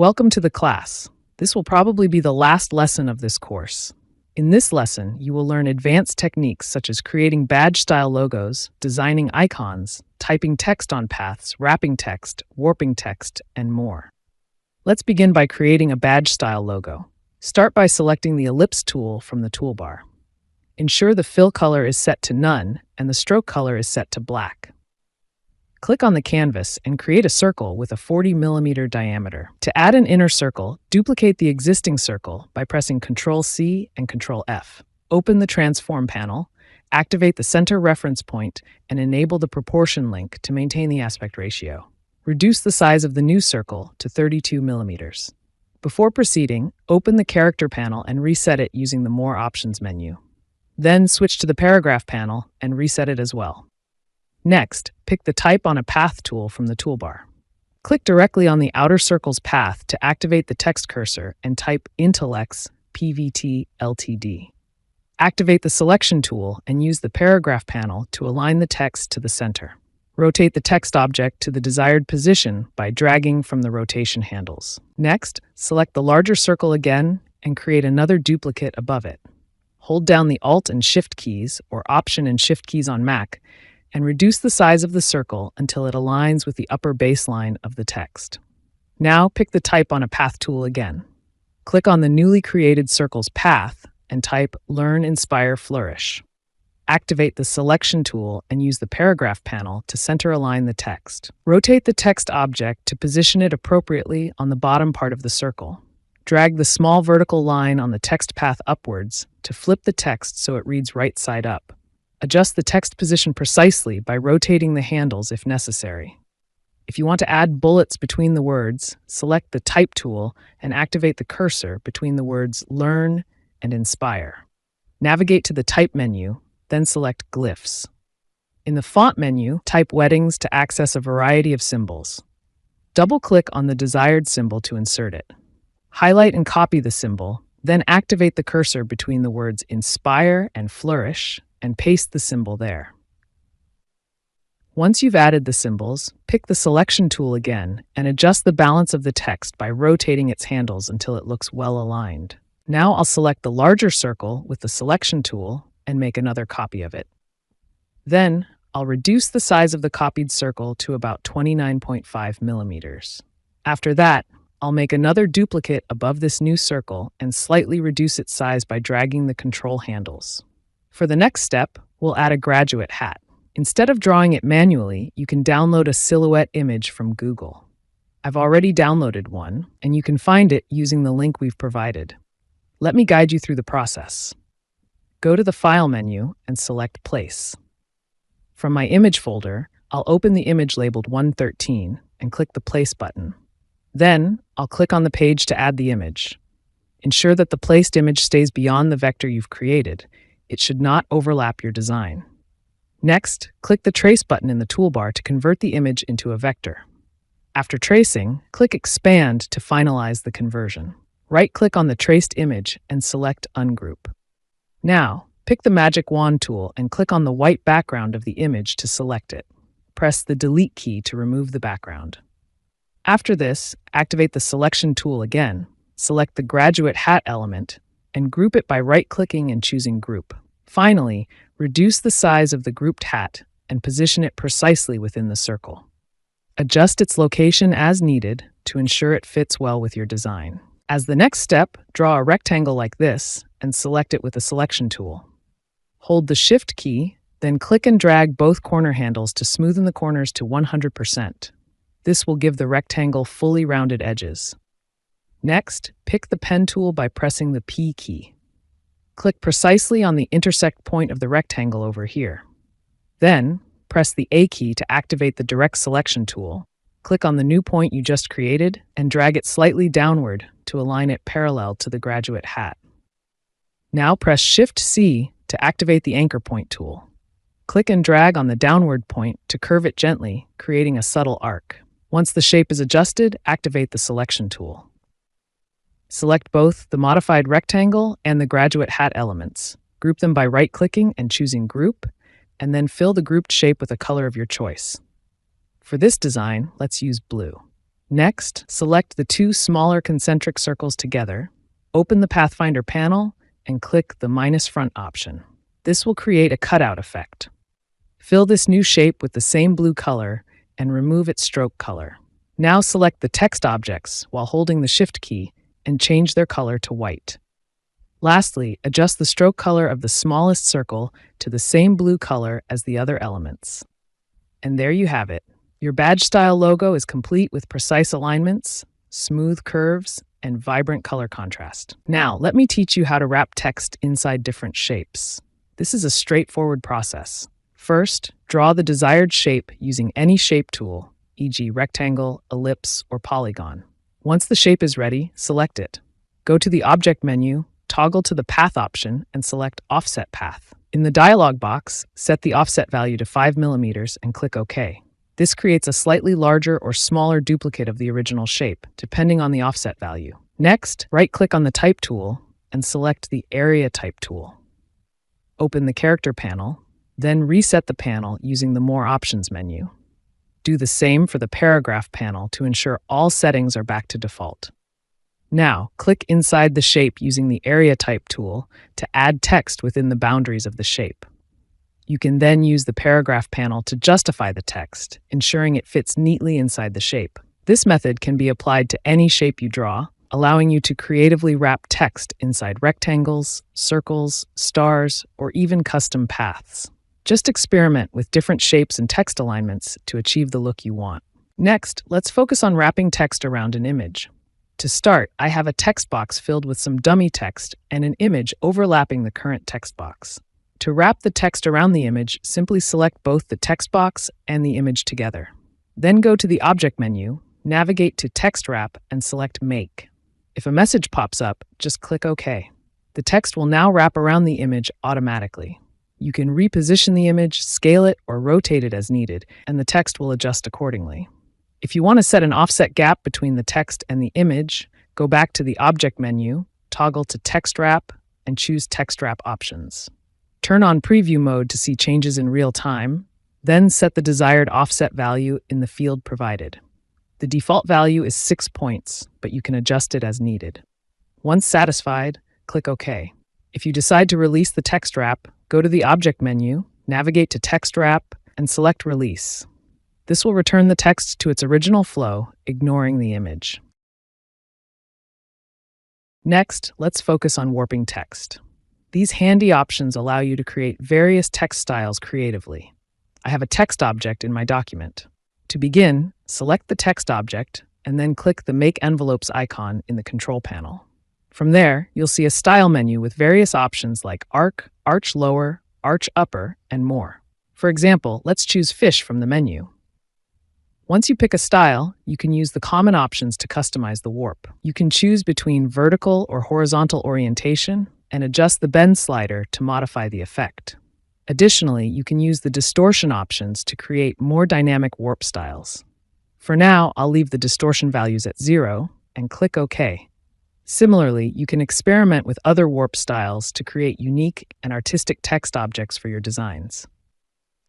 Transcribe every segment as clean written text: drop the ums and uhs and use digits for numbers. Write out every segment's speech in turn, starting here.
Welcome to the class. This will probably be the last lesson of this course. In this lesson, you will learn advanced techniques such as creating badge-style logos, designing icons, typing text on paths, wrapping text, warping text, and more. Let's begin by creating a badge-style logo. Start by selecting the Ellipse tool from the toolbar. Ensure the fill color is set to none and the stroke color is set to black. Click on the canvas and create a circle with a 40 mm diameter. To add an inner circle, duplicate the existing circle by pressing Ctrl-C and Ctrl-F. Open the Transform panel, activate the center reference point, and enable the proportion link to maintain the aspect ratio. Reduce the size of the new circle to 32 mm. Before proceeding, open the Character panel and reset it using the More Options menu. Then switch to the Paragraph panel and reset it as well. Next, pick the Type on a Path tool from the toolbar. Click directly on the outer circle's path to activate the text cursor and type Intellex PVT Ltd. Activate the Selection tool and use the Paragraph panel to align the text to the center. Rotate the text object to the desired position by dragging from the rotation handles. Next, select the larger circle again and create another duplicate above it. Hold down the Alt and Shift keys, or Option and Shift keys on Mac, and reduce the size of the circle until it aligns with the upper baseline of the text. Now pick the Type on a Path tool again. Click on the newly created circle's path and type Learn, Inspire, Flourish. Activate the Selection tool and use the Paragraph panel to center align the text. Rotate the text object to position it appropriately on the bottom part of the circle. Drag the small vertical line on the text path upwards to flip the text so it reads right side up. Adjust the text position precisely by rotating the handles if necessary. If you want to add bullets between the words, select the Type tool and activate the cursor between the words Learn and Inspire. Navigate to the Type menu, then select Glyphs. In the Font menu, type Weddings to access a variety of symbols. Double-click on the desired symbol to insert it. Highlight and copy the symbol, then activate the cursor between the words Inspire and Flourish, and paste the symbol there. Once you've added the symbols, pick the Selection tool again and adjust the balance of the text by rotating its handles until it looks well aligned. Now I'll select the larger circle with the Selection tool and make another copy of it. Then I'll reduce the size of the copied circle to about 29.5 mm. After that, I'll make another duplicate above this new circle and slightly reduce its size by dragging the control handles. For the next step, we'll add a graduate hat. Instead of drawing it manually, you can download a silhouette image from Google. I've already downloaded one, and you can find it using the link we've provided. Let me guide you through the process. Go to the File menu and select Place. From my image folder, I'll open the image labeled 113 and click the Place button. Then, I'll click on the page to add the image. Ensure that the placed image stays beyond the vector you've created. It should not overlap your design. Next, click the Trace button in the toolbar to convert the image into a vector. After tracing, click Expand to finalize the conversion. Right-click on the traced image and select Ungroup. Now, pick the Magic Wand tool and click on the white background of the image to select it. Press the Delete key to remove the background. After this, activate the Selection tool again, select the graduate hat element, and group it by right-clicking and choosing Group. Finally, reduce the size of the grouped hat and position it precisely within the circle. Adjust its location as needed to ensure it fits well with your design. As the next step, draw a rectangle like this and select it with the Selection tool. Hold the Shift key, then click and drag both corner handles to smoothen the corners to 100%. This will give the rectangle fully rounded edges. Next, pick the Pen tool by pressing the P key. Click precisely on the intersect point of the rectangle over here. Then, press the A key to activate the Direct Selection tool. Click on the new point you just created and drag it slightly downward to align it parallel to the graduate hat. Now press Shift-C to activate the Anchor Point tool. Click and drag on the downward point to curve it gently, creating a subtle arc. Once the shape is adjusted, activate the Selection tool. Select both the modified rectangle and the graduate hat elements. Group them by right-clicking and choosing Group, and then fill the grouped shape with a color of your choice. For this design, let's use blue. Next, select the two smaller concentric circles together, open the Pathfinder panel, and click the minus front option. This will create a cutout effect. Fill this new shape with the same blue color and remove its stroke color. Now select the text objects while holding the Shift key and change their color to white. Lastly, adjust the stroke color of the smallest circle to the same blue color as the other elements. And there you have it. Your badge style logo is complete with precise alignments, smooth curves, and vibrant color contrast. Now, let me teach you how to wrap text inside different shapes. This is a straightforward process. First, draw the desired shape using any shape tool, e.g. rectangle, ellipse, or polygon. Once the shape is ready, select it. Go to the Object menu, toggle to the Path option, and select Offset Path. In the dialog box, set the offset value to 5 mm and click OK. This creates a slightly larger or smaller duplicate of the original shape, depending on the offset value. Next, right-click on the Type tool and select the Area Type tool. Open the Character panel, then reset the panel using the More Options menu. Do the same for the Paragraph panel to ensure all settings are back to default. Now, click inside the shape using the Area Type tool to add text within the boundaries of the shape. You can then use the Paragraph panel to justify the text, ensuring it fits neatly inside the shape. This method can be applied to any shape you draw, allowing you to creatively wrap text inside rectangles, circles, stars, or even custom paths. Just experiment with different shapes and text alignments to achieve the look you want. Next, let's focus on wrapping text around an image. To start, I have a text box filled with some dummy text and an image overlapping the current text box. To wrap the text around the image, simply select both the text box and the image together. Then go to the Object menu, navigate to Text Wrap, and select Make. If a message pops up, just click OK. The text will now wrap around the image automatically. You can reposition the image, scale it, or rotate it as needed, and the text will adjust accordingly. If you want to set an offset gap between the text and the image, go back to the Object menu, toggle to Text Wrap, and choose Text Wrap options. Turn on Preview mode to see changes in real time, then set the desired offset value in the field provided. The default value is 6 points, but you can adjust it as needed. Once satisfied, click OK. If you decide to release the text wrap, go to the Object menu, navigate to Text Wrap, and select Release. This will return the text to its original flow, ignoring the image. Next, let's focus on warping text. These handy options allow you to create various text styles creatively. I have a text object in my document. To begin, select the text object and then click the Make Envelopes icon in the Control panel. From there, you'll see a style menu with various options like Arc, Arch Lower, Arch Upper, and more. For example, let's choose Fish from the menu. Once you pick a style, you can use the common options to customize the warp. You can choose between vertical or horizontal orientation and adjust the bend slider to modify the effect. Additionally, you can use the distortion options to create more dynamic warp styles. For now, I'll leave the distortion values at 0 and click OK. Similarly, you can experiment with other warp styles to create unique and artistic text objects for your designs.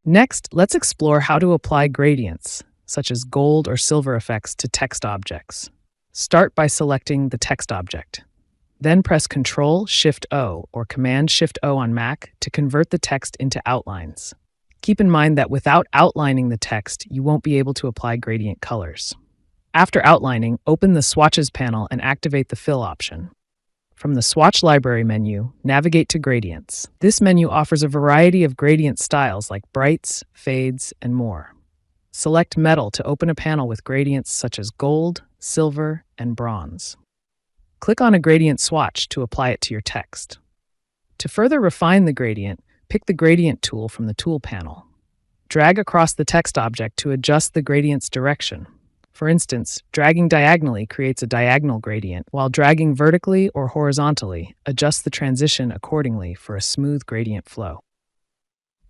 Next, let's explore how to apply gradients, such as gold or silver effects, to text objects. Start by selecting the text object. Then press Ctrl-Shift-O or Command-Shift-O on Mac to convert the text into outlines. Keep in mind that without outlining the text, you won't be able to apply gradient colors. After outlining, open the Swatches panel and activate the Fill option. From the Swatch Library menu, navigate to Gradients. This menu offers a variety of gradient styles like brights, fades, and more. Select Metal to open a panel with gradients such as gold, silver, and bronze. Click on a gradient swatch to apply it to your text. To further refine the gradient, pick the Gradient tool from the Tool panel. Drag across the text object to adjust the gradient's direction. For instance, dragging diagonally creates a diagonal gradient, while dragging vertically or horizontally adjusts the transition accordingly for a smooth gradient flow.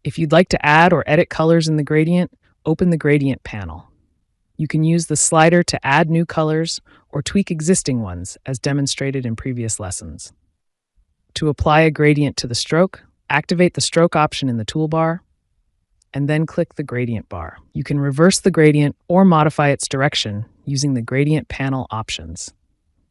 If you'd like to add or edit colors in the gradient, open the Gradient panel. You can use the slider to add new colors or tweak existing ones, as demonstrated in previous lessons. To apply a gradient to the stroke, activate the Stroke option in the toolbar, and then click the Gradient bar. You can reverse the gradient or modify its direction using the gradient panel options.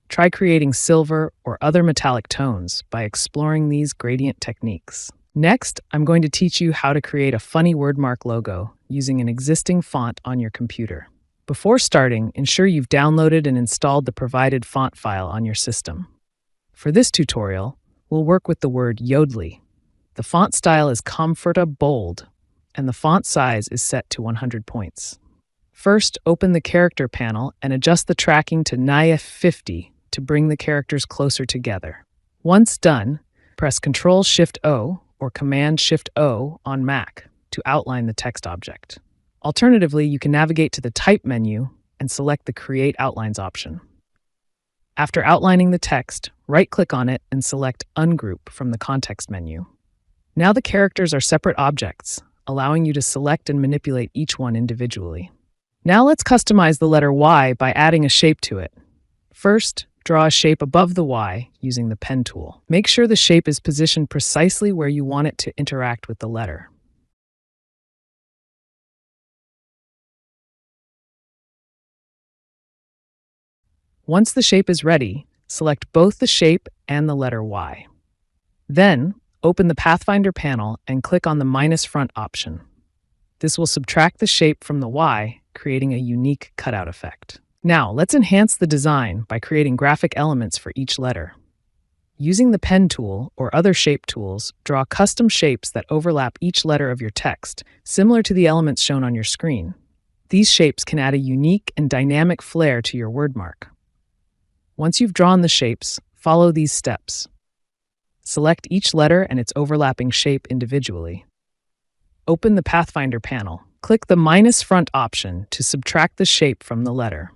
Try creating silver or other metallic tones by exploring these gradient techniques. Next, I'm going to teach you how to create a funny wordmark logo using an existing font on your computer. Before starting, ensure you've downloaded and installed the provided font file on your system. For this tutorial, we'll work with the word Yodlee. The font style is Comforta Bold, and the font size is set to 100 points. First, open the character panel and adjust the tracking to Naya 50 to bring the characters closer together. Once done, press Ctrl-Shift-O or Command-Shift-O on Mac to outline the text object. Alternatively, you can navigate to the Type menu and select the Create Outlines option. After outlining the text, right-click on it and select Ungroup from the Context menu. Now the characters are separate objects, allowing you to select and manipulate each one individually. Now let's customize the letter Y by adding a shape to it. First, draw a shape above the Y using the pen tool. Make sure the shape is positioned precisely where you want it to interact with the letter. Once the shape is ready, select both the shape and the letter Y. Then, open the Pathfinder panel and click on the minus front option. This will subtract the shape from the Y, creating a unique cutout effect. Now, let's enhance the design by creating graphic elements for each letter. Using the pen tool or other shape tools, draw custom shapes that overlap each letter of your text, similar to the elements shown on your screen. These shapes can add a unique and dynamic flair to your wordmark. Once you've drawn the shapes, follow these steps. Select each letter and its overlapping shape individually. Open the Pathfinder panel. Click the minus front option to subtract the shape from the letter.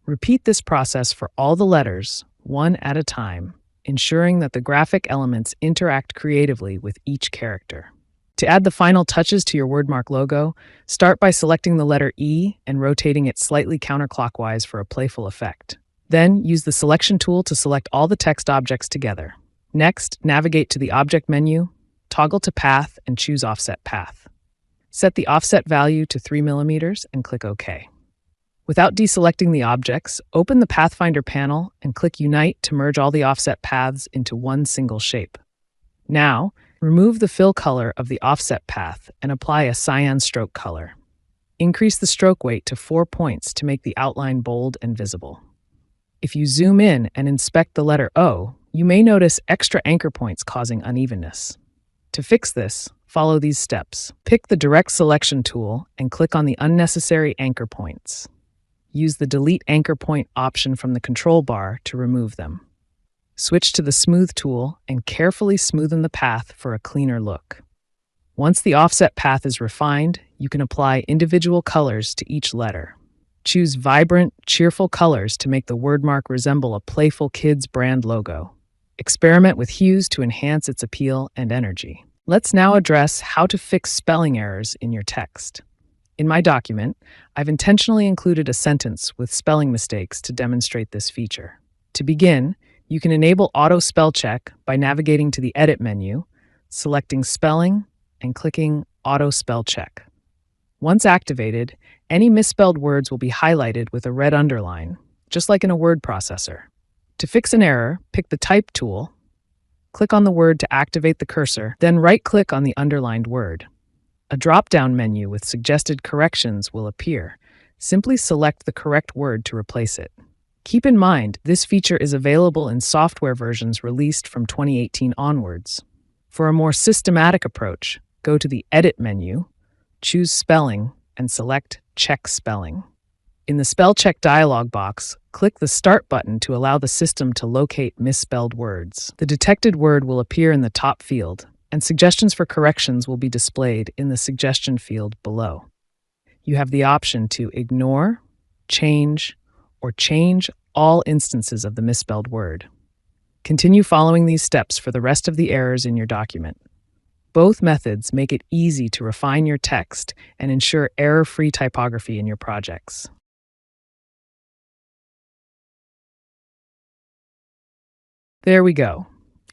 Repeat this process for all the letters, one at a time, ensuring that the graphic elements interact creatively with each character. To add the final touches to your wordmark logo, start by selecting the letter E and rotating it slightly counterclockwise for a playful effect. Then, use the Selection tool to select all the text objects together. Next, navigate to the Object menu, toggle to Path, and choose Offset Path. Set the offset value to 3 mm and click OK. Without deselecting the objects, open the Pathfinder panel and click Unite to merge all the offset paths into one single shape. Now, remove the fill color of the offset path and apply a cyan stroke color. Increase the stroke weight to 4 points to make the outline bold and visible. If you zoom in and inspect the letter O, you may notice extra anchor points causing unevenness. To fix this, follow these steps. Pick the Direct Selection tool and click on the unnecessary anchor points. Use the Delete Anchor Point option from the control bar to remove them. Switch to the Smooth tool and carefully smoothen the path for a cleaner look. Once the offset path is refined, you can apply individual colors to each letter. Choose vibrant, cheerful colors to make the wordmark resemble a playful kids' brand logo. Experiment with hues to enhance its appeal and energy. Let's now address how to fix spelling errors in your text. In my document, I've intentionally included a sentence with spelling mistakes to demonstrate this feature. To begin, you can enable auto spell check by navigating to the Edit menu, selecting Spelling, and clicking Auto Spell Check. Once activated, any misspelled words will be highlighted with a red underline, just like in a word processor. To fix an error, pick the Type tool, click on the word to activate the cursor, then right-click on the underlined word. A drop-down menu with suggested corrections will appear. Simply select the correct word to replace it. Keep in mind, this feature is available in software versions released from 2018 onwards. For a more systematic approach, go to the Edit menu, choose Spelling, and select Check Spelling. In the Spell Check dialog box, click the Start button to allow the system to locate misspelled words. The detected word will appear in the top field, and suggestions for corrections will be displayed in the suggestion field below. You have the option to ignore, change, or change all instances of the misspelled word. Continue following these steps for the rest of the errors in your document. Both methods make it easy to refine your text and ensure error-free typography in your projects. There we go.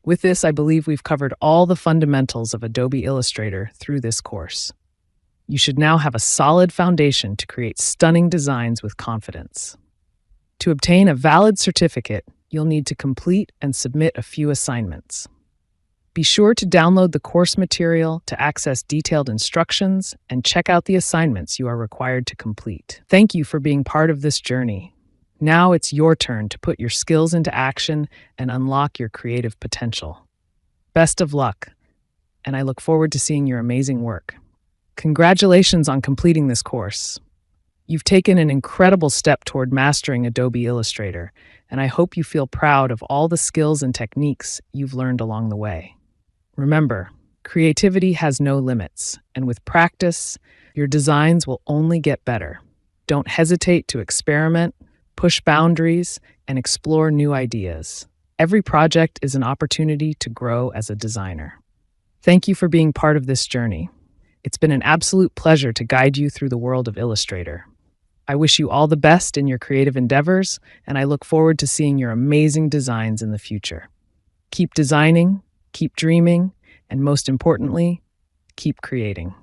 With this, I believe we've covered all the fundamentals of Adobe Illustrator through this course. You should now have a solid foundation to create stunning designs with confidence. To obtain a valid certificate, you'll need to complete and submit a few assignments. Be sure to download the course material to access detailed instructions and check out the assignments you are required to complete. Thank you for being part of this journey. Now it's your turn to put your skills into action and unlock your creative potential. Best of luck, and I look forward to seeing your amazing work. Congratulations on completing this course. You've taken an incredible step toward mastering Adobe Illustrator, and I hope you feel proud of all the skills and techniques you've learned along the way. Remember, creativity has no limits, and with practice, your designs will only get better. Don't hesitate to experiment, push boundaries, and explore new ideas. Every project is an opportunity to grow as a designer. Thank you for being part of this journey. It's been an absolute pleasure to guide you through the world of Illustrator. I wish you all the best in your creative endeavors, and I look forward to seeing your amazing designs in the future. Keep designing, keep dreaming, and most importantly, keep creating.